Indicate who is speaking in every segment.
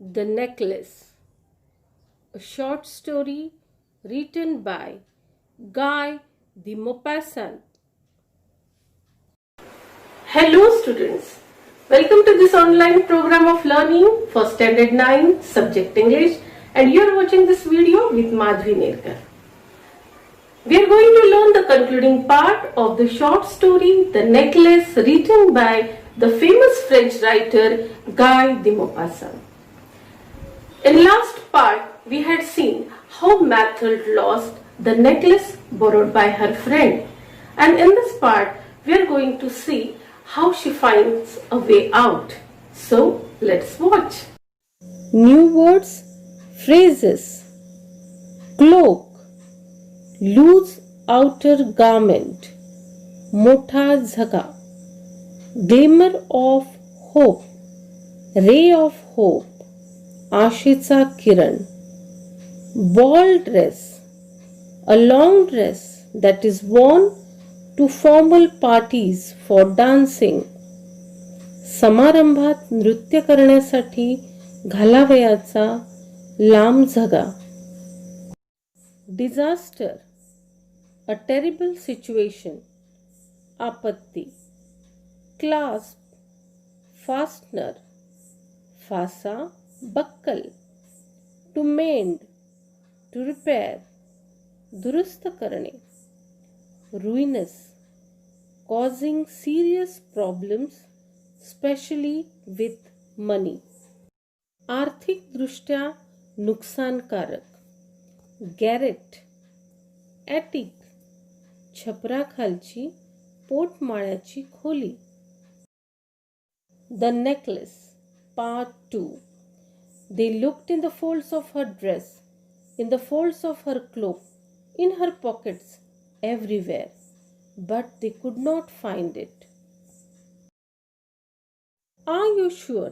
Speaker 1: The Necklace, a short story written by Guy de Maupassant. Hello students, welcome to this online program of learning for Standard 9 Subject English, and you are watching this video with Madhvi Nerkar. We are going to learn the concluding part of the short story The Necklace, written by the famous French writer Guy de Maupassant. In last part, we had seen how Mathilde lost the necklace borrowed by her friend, and in this part, we are going to see how she finds a way out. So, let's watch. New words, phrases. Cloak, loose outer garment, मोठा झगा, glimmer of hope, ray of hope, आशेचा किरण, ball dress, a long dress that is worn to formal parties for dancing, समारंभात नृत्य करण्यासाठी घालावयाचा लांब झगा. Disaster, a terrible situation, आपत्ती. Clasp, fastener, फासा, बक्कल. To mend, to repair, दुरुस्त करणे. Ruinous, causing serious problems, especially with money. आर्थिक दृष्ट्या नुकसानकारक. Garret, attic, छपराखालची पोटमाळ्याची खोली. The necklace, part 2. They looked in the folds of her dress, in the folds of her cloak, in her pockets, everywhere, but they could not find it. Are you sure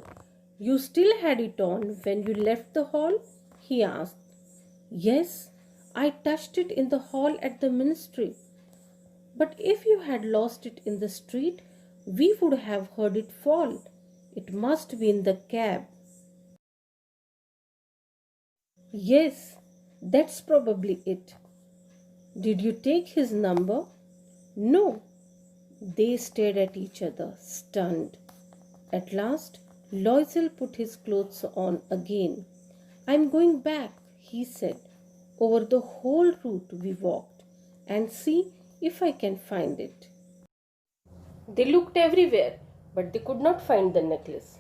Speaker 1: you still had it on when you left the hall? He asked. Yes, I touched it in the hall at the ministry. But if you had lost it in the street, we would have heard it fall. It must be in the cab. Yes, that's probably it. Did you take his number? No. They stared at each other, stunned. At last, Loisel put his clothes on again. I'm going back, he said. Over the whole route we walked, and see if I can find it. They looked everywhere, but they could not find the necklace.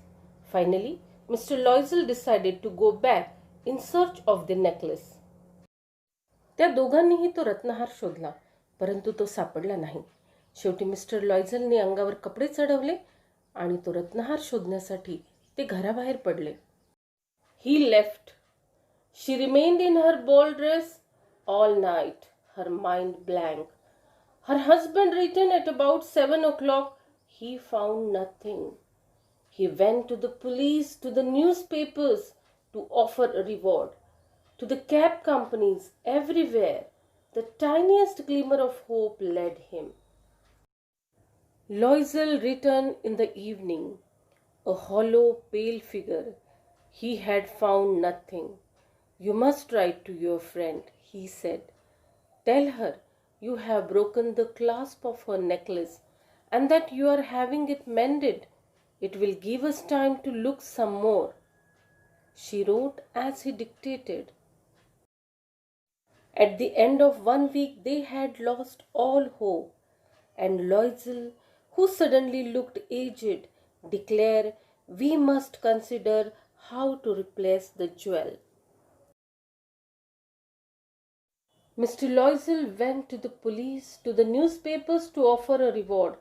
Speaker 1: Finally, Mr. Loisel decided to go back in search of the necklace. त्या दोघांनीही तो रत्नहार शोधला, परंतु तो सापडला नाही. शेवटी mister लॉयझलने अंगावर कपडे चढवले आणि तो रत्नहार शोधण्यासाठी ते घराबाहेर पडले. He left. She remained in her ball dress all night, her mind blank. Her husband returned at about 7 o'clock. He found nothing. He went to the police, to the newspapers to offer a reward, to the cab companies, everywhere. The tiniest glimmer of hope led him. Loisel returned in the evening, a hollow, pale figure. He had found nothing. You must write to your friend, he said. Tell her you have broken the clasp of her necklace and that you are having it mended. It will give us time to look some more. She wrote as he dictated. At the end of 1 week, they had lost all hope, and Loisel, who suddenly looked aged, declared, we must consider how to replace the jewel. Mr. Loisel went to the police, to the newspapers to offer a reward,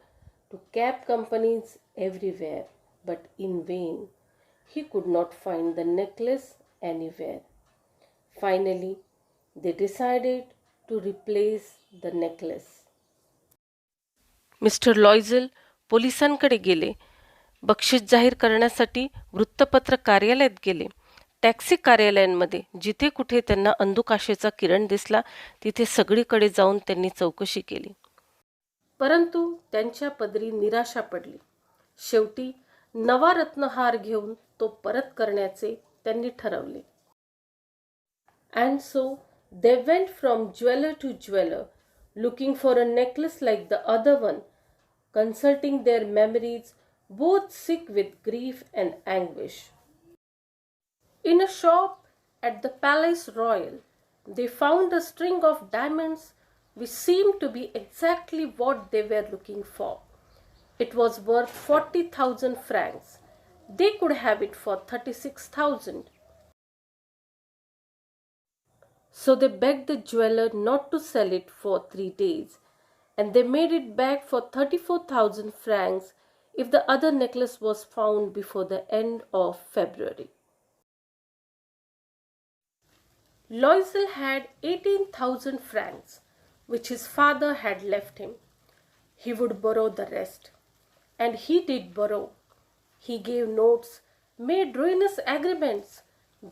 Speaker 1: to cab companies everywhere, but in vain. He could not find the necklace anywhere. Finally, they decided to replace the necklace. Mister Loisel पोलिसांकडे गेले. बक्षीस जाहीर करण्यासाठी वृत्तपत्र कार्यालयात गेले. Taxi कार्यालयांमध्ये जिथे कुठे त्यांना अंधुकाशेचा किरण दिसला तिथे सगळीकडे जाऊन त्यांनी चौकशी केली. परंतु त्यांच्या पदरी निराशा पडली. शेवटी नवा रत्नहार घेऊन तो परत करण्याचे त्यांनी ठरवले. And so they went from jeweler to jeweler, looking for a necklace like the other one, consulting their memories, both sick with grief and anguish. In a shop at the Palace Royal, they found a string of diamonds which seemed to be exactly what they were looking for. It was worth 40,000 francs. They could have it for 36,000. So they begged the jeweler not to sell it for 3 days, and they made it back for 34,000 francs if the other necklace was found before the end of February. Loisel had 18,000 francs, which his father had left him. He would borrow the rest. And he did borrow. He gave notes, made ruinous agreements,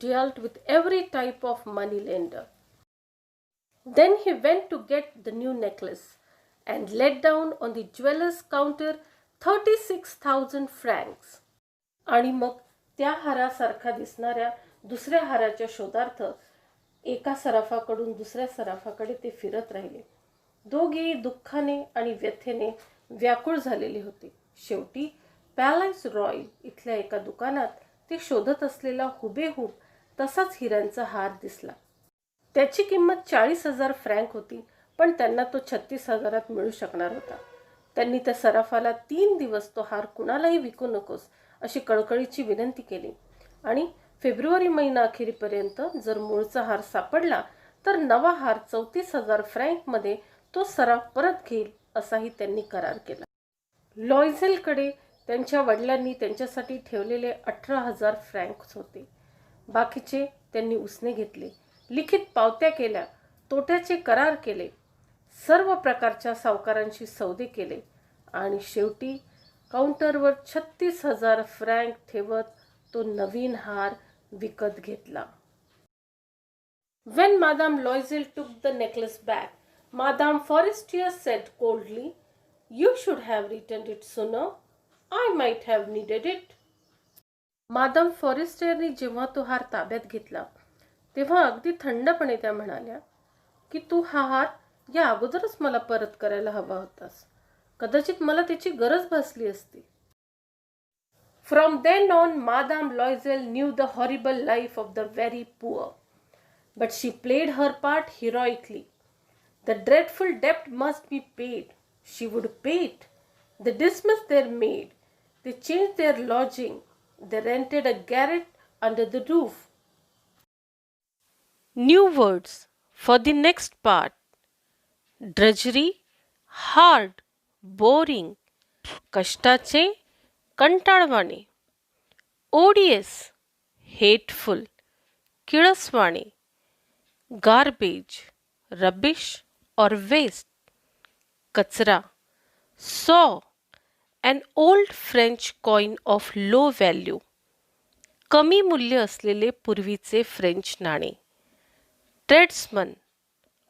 Speaker 1: dealt with every type of money lender. Then he went to get the new necklace and let down on the jeweler's counter 36,000 francs. आणि मग त्या हारासारखा दिसणाऱ्या दुसऱ्या हाराच्या शोधार्थ एका सराफाकडून दुसऱ्या सराफाकडे ते फिरत राहिले. दोघेही दुःखाने आणि व्यथेने व्याकुळ झालेले होते. शेवटी पॅलेस रॉयल इथल्या एका दुकानात ते शोधत असलेला हुबेहूब तसाच हिऱ्यांचा हार दिसला. त्याची किंमत 40,000 फ्रँक होती, पण त्यांना तो 36,000 मिळू शकणार होता. त्यांनी त्या सराफाला 3 दिवस तो हार कुणालाही विकू नकोस अशी कळकळीची विनंती केली आणि फेब्रुवारी महिना अखेरीपर्यंत जर मूळचा हार सापडला तर नवा हार 34,000 फ्रँकमध्ये तो सराफ परत घेईल असाही त्यांनी करार केला. लॉयझेलकडे त्यांच्या वडिलांनी त्यांच्यासाठी ठेवलेले 18,000 फ्रँक्स होते. बाकीचे त्यांनी उसने घेतले, लिखित पावत्या केल्या, तोट्याचे करार केले, सर्व प्रकारच्या सावकारांशी सौदे केले आणि शेवटी काउंटरवर 36,000 फ्रँक ठेवत तो नवीन हार विकत घेतला. When Madame Loisel took the necklace back, Madame Forestier said coldly, "You should have returned it sooner. I might have needed it." Madame फॉरेस्टेरने जेव्हा तो हार ताब्यात घेतला तेव्हा अगदी थंडपणे त्या म्हणाल्या की तू हा हार या अगोदरच मला परत करायला हवा होतास. कदाचित मला त्याची गरज भासली असती. From then on, Madame Loisel knew the horrible life of the very poor. But she played her part heroically. The dreadful debt must be paid. She would pay it. They dismissed their maid. They changed their lodging. They rented a garret under the roof. New words for the next part. Drudgery, hard, boring, कष्टाचे, कंटाळवाणे. odious, hateful, किळसवाणे. garbage, rubbish or waste. कचरा. saw, an old French coin of low value. कमी मूल्य असलेले पूर्वीचे French नाणे. tradesman,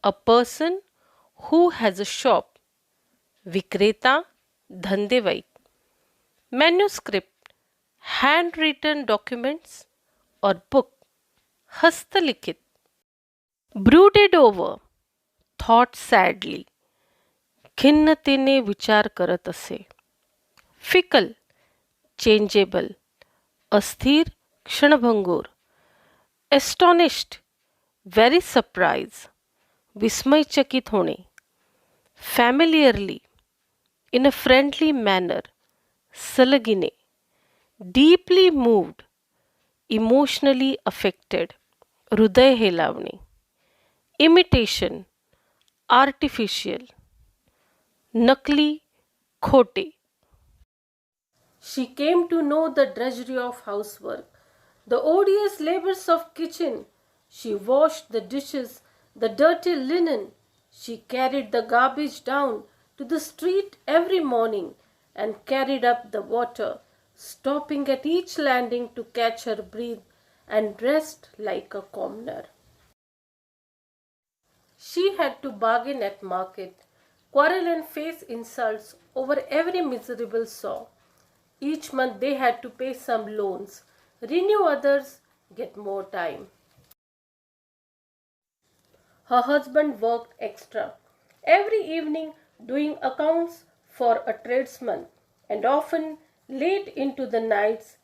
Speaker 1: a person who has a shop. विक्रेता, धंदेवाईक. manuscript, handwritten documents or book. हस्तलिखित. brooded over, thought sadly. खिन्नतेने विचार करत असे. fickle, changeable, अस्थिर, क्षणभंगूर. astonished, very surprised, विस्मयचकित होणे. familiarly, in a friendly manner, सलगिने. deeply moved, emotionally affected, हृदय हेलावणे. imitation, artificial, नकली, खोटे. She came to know the drudgery of housework, the odious labors of kitchen. She washed the dishes, the dirty linen. She carried the garbage down to the street every morning and carried up the water, stopping at each landing to catch her breath and rest like a commoner. She had to bargain at market, quarrel and face insults over every miserable saw. Each month they had to pay some loans, renew others, get more time. Her husband worked extra every evening doing accounts for a tradesman, and often late into the nights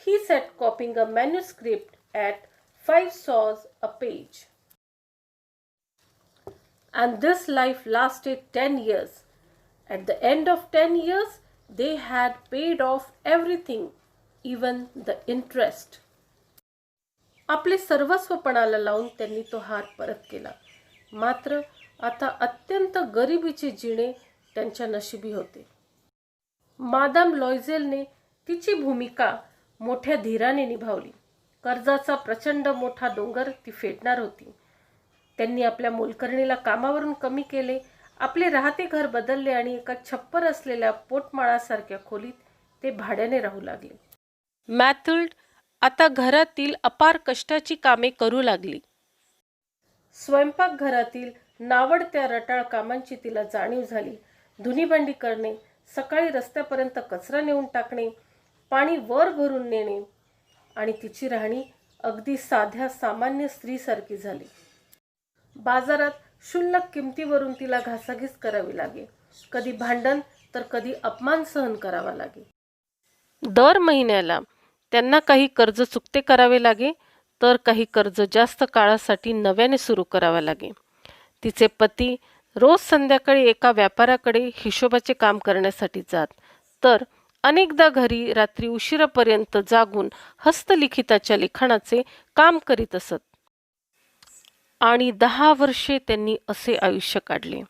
Speaker 1: he sat copying a manuscript at 5 saws a page. And this life lasted 10 years. At the end of 10 years, they had paid off everything, even the interest. आपले सर्वस्व पणाला लावून त्यांनी तो हार परत केला. मात्र आता अत्यंत गरिबीचे जिणे त्यांच्या नशिबी होते. मादाम लॉयझेलने तिची भूमिका मोठ्या धीराने निभावली. कर्जाचा प्रचंड मोठा डोंगर ती फेडणार होती. त्यांनी आपल्या मोलकरणीला कामावरून कमी केले, आपले राहते घर बदलले आणि एका छप्पर असलेल्या पोटमाळासारख्या खोलीत ते भाड्याने राहू लागले. मॅथिल्ड आता घरातील अपार कष्टाची कामे करू लागली. स्वयंपाकघरातील नावडत्या रटाळ कामांची तिला जाणीव झाली. धुनीभांडी करणे, सकाळी रस्त्यापर्यंत कचरा नेऊन टाकणे, पाणी वर भरून नेणे आणि तिची राहणी अगदी साध्या सामान्य स्त्रीसारखी झाली. बाजारात क्षुल्लक किमतीवरून तिला घासाघीस करावी लागे. कधी भांडण तर कधी अपमान सहन करावा लागे. दर महिन्याला त्यांना काही कर्ज चुकते करावे लागे, तर काही कर्ज जास्त काळासाठी नव्याने सुरू करावे लागे. तिचे पती रोज संध्याकाळी एका व्यापाऱ्याकडे हिशोबाचे काम करण्यासाठी जात, तर अनेकदा घरी रात्री उशिरापर्यंत जागून हस्तलिखिताच्या लिखाणाचे काम करीत असत. आणि 10 वर्षे त्यांनी असे आयुष्य काढले.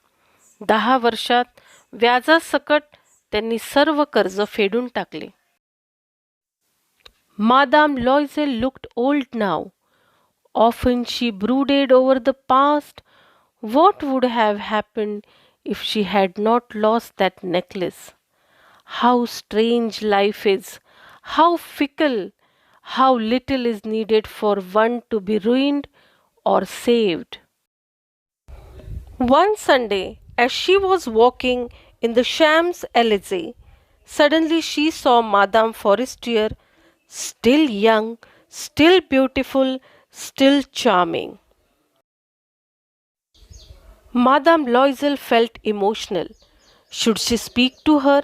Speaker 1: 10 वर्षात व्याजासकट त्यांनी सर्व कर्ज फेडून टाकले. Madame Loisel looked old now. Often she brooded over the past. What would have happened if she had not lost that necklace? How strange life is, how fickle, how little is needed for one to be ruined or saved. One Sunday, as she was walking in the Champs-Élysées, suddenly she saw Madame Forestier, still young, still beautiful, still charming. Madame Loisel felt emotional. Should she speak to her?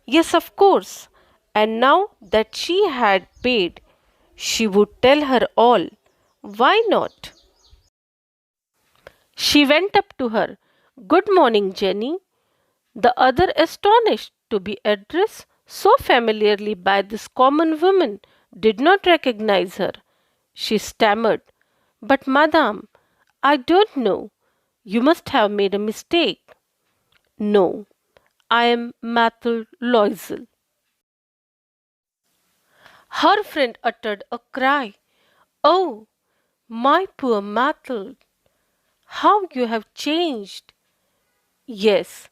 Speaker 1: Yes, of course. And now that she had paid, she would tell her all. Why not? She went up to her. Good morning, Jenny. The other, astonished to be addressed so familiarly by this common woman, did not recognize her. She stammered, But madame, I don't know. You must have made a mistake. No, I am Mathilde Loisel. Her friend uttered a cry. Oh, my poor Mathilde, how you have changed. Yes,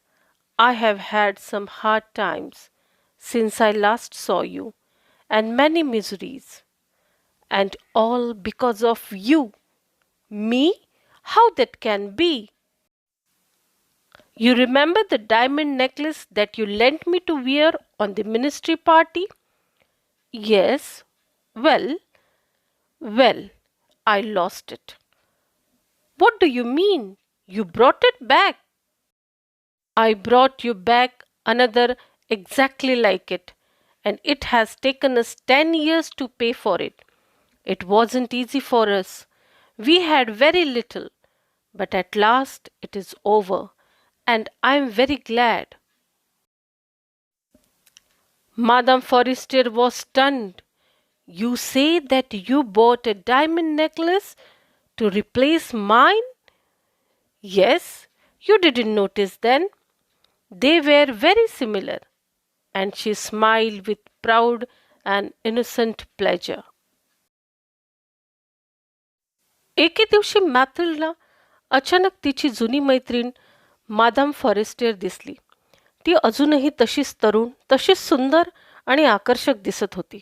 Speaker 1: I have had some hard times since I last saw you, and many miseries. And all because of you. Me? How that can be? You remember the diamond necklace that you lent me to wear on the ministry party? Yes. Well, I lost it. What do you mean? You brought it back? I brought you back another exactly like it, and it has taken us 10 years to pay for it. It wasn't easy for us. We had very little, but at last it is over, and I am very glad. Madame Forestier was stunned. You say that you bought a diamond necklace to replace mine? Yes, you didn't notice then. They were very similar, and she smiled with proud and innocent pleasure. एके दिवशी मॅथिल्डला अचानक तिची जुनी मैत्रीण madame Forestier दिसली. ती अजूनही तशीच तरुण, तशीच सुंदर आणि आकर्षक दिसत होती.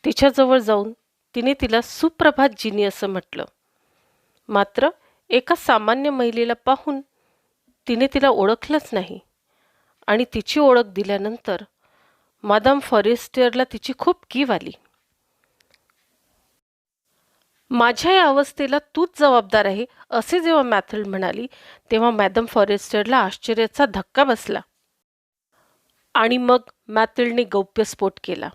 Speaker 1: तिच्याजवळ जाऊन तिने तिला सुप्रभात जिनी असं म्हटलं. मात्र एका सामान्य महिलेला पाहून तिने तिला ओळखलंच नाही, आणि तिची ओळख दिल्यानंतर मादाम फॉरेस्टियरला तिची खूप कीव आली. माझ्या या अवस्थेला तूच जबाबदार आहे असे जेव्हा मॅथिल्ड म्हणाली तेव्हा मॅडम फॉरेस्टरला आश्चर्याचा धक्का बसला. आणि मग मॅथिल्डने गौप्यस्फोट केला.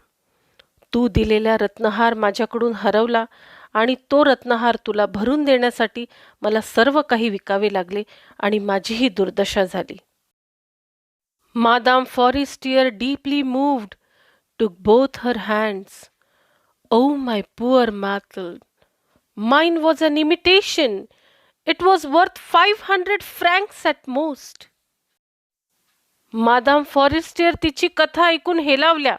Speaker 1: तू दिलेला रत्नहार माझ्याकडून हरवला आणि तो रत्नहार तुला भरून देण्यासाठी मला सर्व काही विकावे लागले आणि माझीही दुर्दशा झाली. Madame Forestier, deeply moved, took both her hands. Oh, my poor Mathilde. Mine was an imitation. It was worth 500 francs at most. Madame Forestier तिची कथा ऐकून हेलावल्या.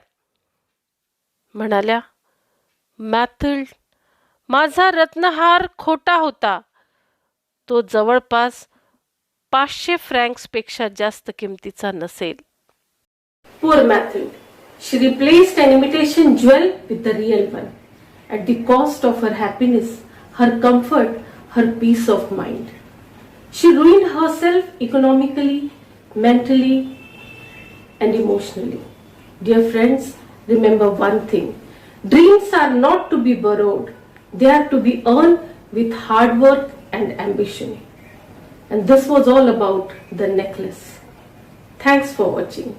Speaker 1: म्हणाल्या, मॅथिल्ड, माझा रत्नहार खोटा होता. तो जवळपास 500 फ्रँक्सपेक्षा जास्त किमतीचा नसेल. Poor Mathilde. She replaced an imitation jewel with the real one, at the cost of her happiness, her comfort, her peace of mind. She ruined herself economically, mentally, and emotionally. Dear friends, remember one thing. Dreams are not to be borrowed. They are to be earned with hard work and ambition. And this was all about the necklace. Thanks for watching.